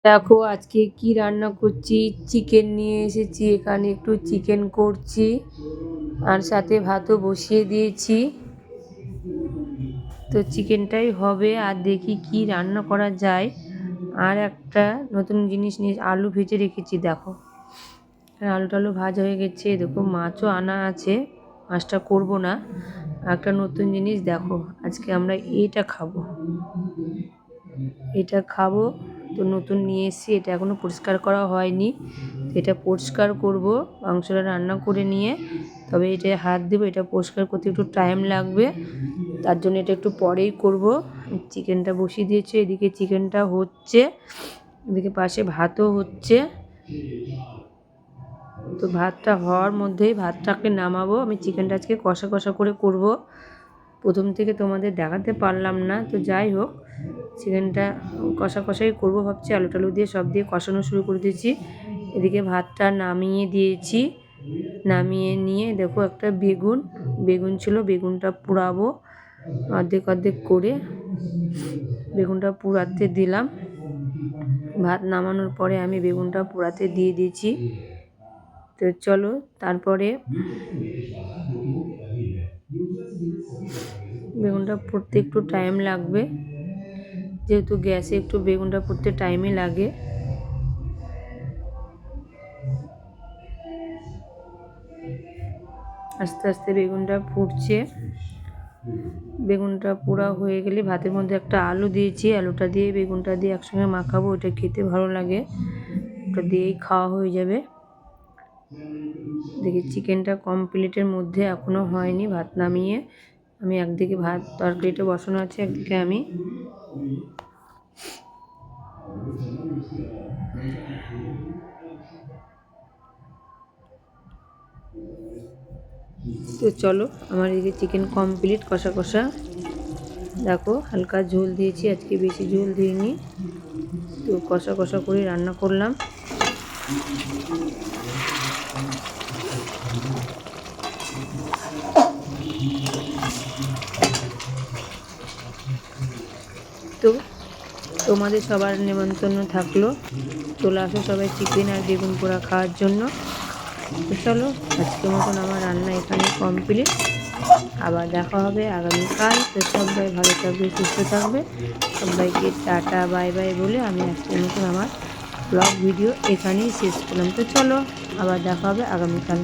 দেখো আজকে কি রান্না করছি। চিকেন নিয়ে এসেছি, এখানে একটু চিকেন করছি আর সাথে ভাতও বসিয়ে দিয়েছি। তো চিকেনটাই হবে আর দেখি কি রান্না করা যায়। আর একটা নতুন জিনিস নিয়ে আলু ভেজে রেখেছি। দেখো আলু টালু ভাজা হয়ে গেছে। দেখো মাছও আনা আছে, মাছটা করব না। একটা নতুন জিনিস দেখো, আজকে আমরা এটা খাবো। তো নতুন নিয়ে এসেছি, এটা এখনও পরিষ্কার করা হয়নি। এটা পরিষ্কার করব মাংসটা রান্না করে নিয়ে, তবে এটা হাত দেবো। এটা পরিষ্কার করতে একটু টাইম লাগবে, তার জন্য এটা একটু পরেই করব। চিকেনটা বসিয়ে দিয়েছি, এদিকে চিকেনটা হচ্ছে, এদিকে পাশে ভাতও হচ্ছে। তো ভাতটা হওয়ার মধ্যেই ভাতটাকে নামাবো। আমি চিকেনটা আজকে কষা কষা করে করব, প্রথম থেকে তোমাদের দেখাতে পারলাম না। তো যাই হোক, চিকেনটা কষা কষাই করবো ভাবছি। আলু টালু দিয়ে সব দিয়ে কষানো শুরু করে দিয়েছি। এদিকে ভাতটা নামিয়ে দিয়েছি। নামিয়ে নিয়ে দেখো একটা বেগুন ছিল, বেগুনটা পোড়াবো অর্ধেক অর্ধেক করে। বেগুনটা পোড়াতে দিলাম। ভাত নামানোর পরে আমি বেগুনটা পোড়াতে দিয়ে দিয়েছি। তো চলো, তারপরে বেগুনটা পুড়তে একটু টাইম লাগবে, যেহেতু গ্যাসে একটু বেগুনটা পুড়তে টাইমই লাগে। আস্তে আস্তে বেগুনটা ফুটছে। বেগুনটা পোড়া হয়ে গেলে ভাতের মধ্যে একটা আলু দিয়েছি, আলুটা দিয়ে বেগুনটা দিয়ে একসঙ্গে মাখাবো। ওটা খেতে ভালো লাগে, ওটা দিয়েই খাওয়া হয়ে যাবে। দেখি চিকেনটা কমপ্লিটের মধ্যে এখনও হয়নি। ভাত নামিয়ে আমি একদিকে ভাত তরকারিটা বসানো আছে, একদিকে আমি তো চলো, আমার এদিকে চিকেন কমপ্লিট কষা কষা। দেখো হালকা ঝোল দিয়েছি, আজকে বেশি ঝোল দিইনি। তো কষা কষা করে রান্না করলাম। তো তোমাদের সবার নেমন্তন্ন থাকলো, চলে আসো সবাই চিকেন আর বেগুন পোড়া খাওয়ার জন্য। তো চলো, আজকের মতন আমার রান্না এখানে কমপ্লিট। আবার দেখা হবে আগামীকাল। তো সবাই ভালো থাকবে, সুস্থ থাকবে। সবাইকে টাটা বাই বাই বলে আমি আজকের মতন আমার ব্লগ ভিডিও এখানেই শেষ করলাম। তো চলো, আবার দেখা হবে আগামীকাল।